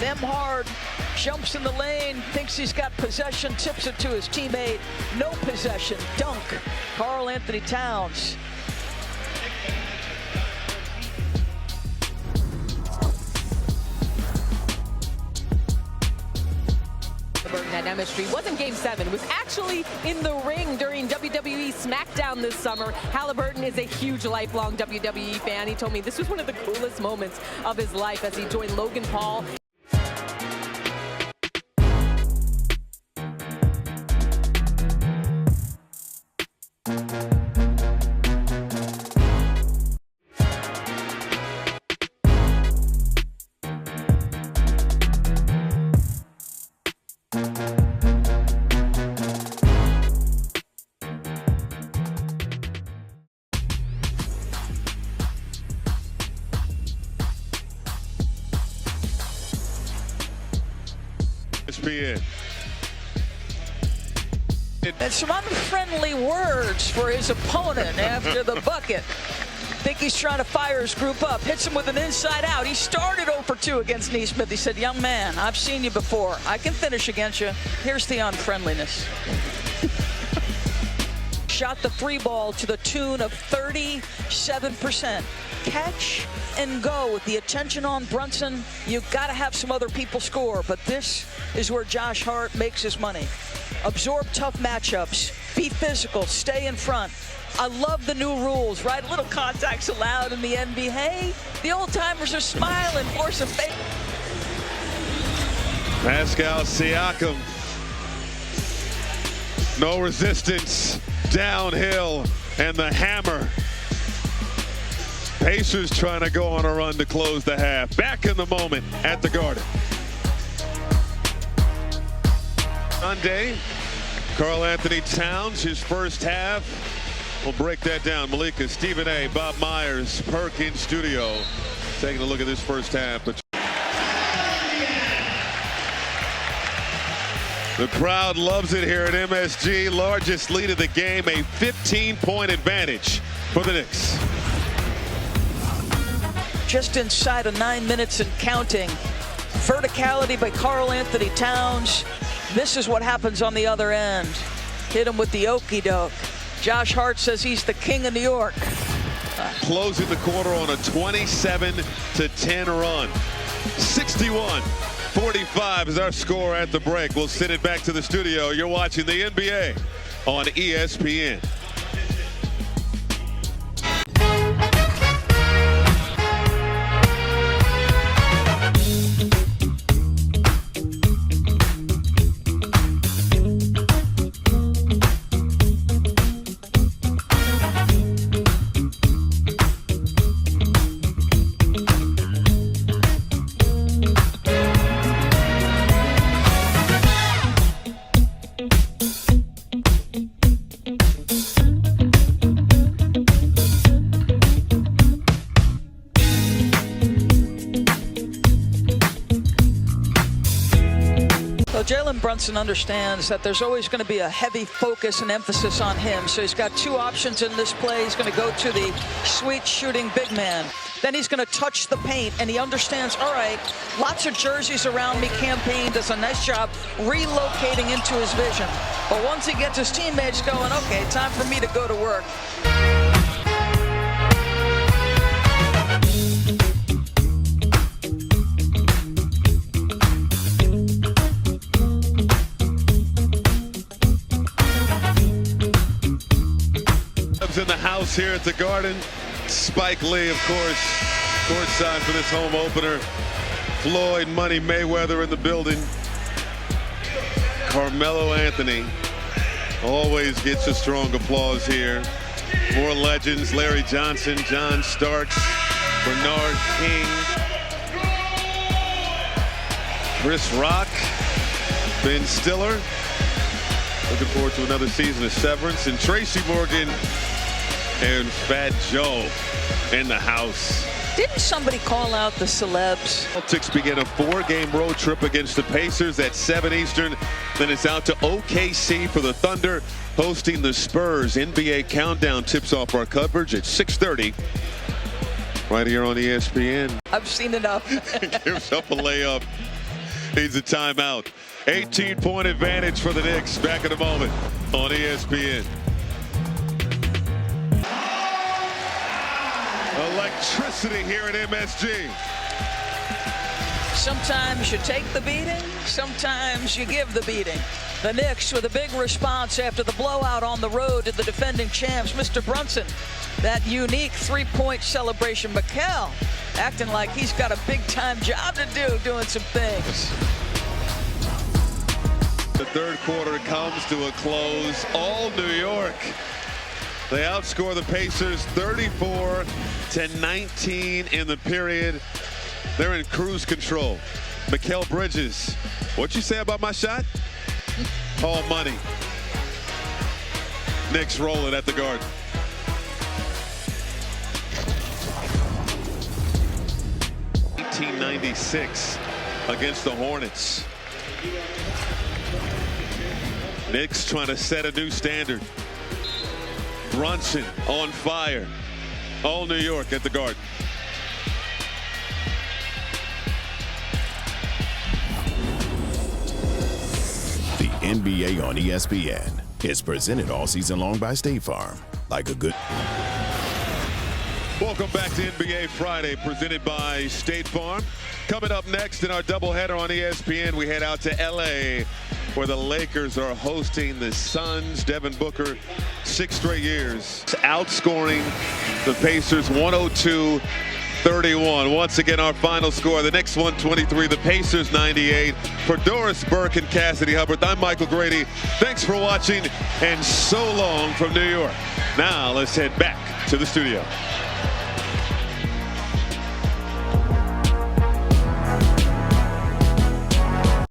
them hard, jumps in the lane, thinks he's got possession, tips it to his teammate. No possession, dunk. Karl Anthony Towns. That chemistry wasn't Game 7. It was actually in the ring during WWE SmackDown this summer. Halliburton is a huge lifelong WWE fan. He told me this was one of the coolest moments of his life as he joined Logan Paul. ESPN. And some unfriendly words for his opponent after the bucket. Think he's trying to fire his group up. Hits him with an inside out. He started 0 for 2 against Neesmith. He said, young man, I've seen you before. I can finish against you. Here's the unfriendliness. Shot the 3 ball to the tune of 37%. Catch and go with the attention on Brunson. You've got to have some other people score, but this is where Josh Hart makes his money. Absorb tough matchups, be physical, stay in front. I love the new rules, right? A little contact's allowed in the NBA. Hey, the old timers are smiling, force a fake. Pascal Siakam. No resistance, downhill, and the hammer. Pacers trying to go on a run to close the half. Back in the moment at the Garden. Sunday, Karl Anthony Towns, his first half. We'll break that down. Malika, Stephen A., Bob Myers, Perk in studio. Taking a look at this first half. The crowd loves it here at MSG. Largest lead of the game, a 15-point advantage for the Knicks. Just inside of 9 minutes and counting. Verticality by Karl Anthony Towns. This is what happens on the other end. Hit him with the okey doke. Josh Hart says he's the king of New York. Closing the quarter on a 27-10 run. 61-45 is our score at the break. We'll send it back to the studio. You're watching the NBA on ESPN. Jalen Brunson understands that there's always going to be a heavy focus and emphasis on him. So he's got 2 options in this play. He's going to go to the sweet shooting big man. Then he's going to touch the paint, and he understands, all right, lots of jerseys around me. Campaign does a nice job relocating into his vision. But once he gets his teammates going, okay, time for me to go to work. In the house here at the Garden. Spike Lee, of course, courtside for this home opener. Floyd Money Mayweather in the building. Carmelo Anthony always gets a strong applause here. More legends: Larry Johnson, John Starks, Bernard King, Chris Rock, Ben Stiller. Looking forward to another season of Severance. And Tracy Morgan and Fat Joe in the house. Didn't somebody call out the celebs? Celtics begin a 4-game road trip against the Pacers at 7 Eastern. Then it's out to OKC for the Thunder, hosting the Spurs. NBA Countdown tips off our coverage at 6:30. Right here on ESPN. I've seen enough. Gives up a layup needs a timeout. 18-point advantage for the Knicks. Back in a moment on ESPN. Electricity here at MSG. Sometimes you take the beating, sometimes you give the beating. The Knicks with a big response after the blowout on the road to the defending champs, Mr. Brunson. That unique three-point celebration. Mikal acting like he's got a big-time job to do, doing some things. The third quarter comes to a close. All New York. They outscore the Pacers 34-19 in the period. They're in cruise control. Mikal Bridges, what'd you say about my shot? All money. Knicks rolling at the Garden. '96 against the Hornets. Knicks trying to set a new standard. Brunson on fire. All New York at the Garden. The NBA on ESPN is presented all season long by State Farm. Like a good... Welcome back to NBA Friday, presented by State Farm. Coming up next in our doubleheader on ESPN, we head out to LA, where the Lakers are hosting the Suns. Devin Booker, 6 straight years, outscoring the Pacers 102-31. Once again, our final score, the Knicks 123, the Pacers 98. For Doris Burke and Cassidy Hubbard, I'm Michael Grady. Thanks for watching, and so long from New York. Now let's head back to the studio.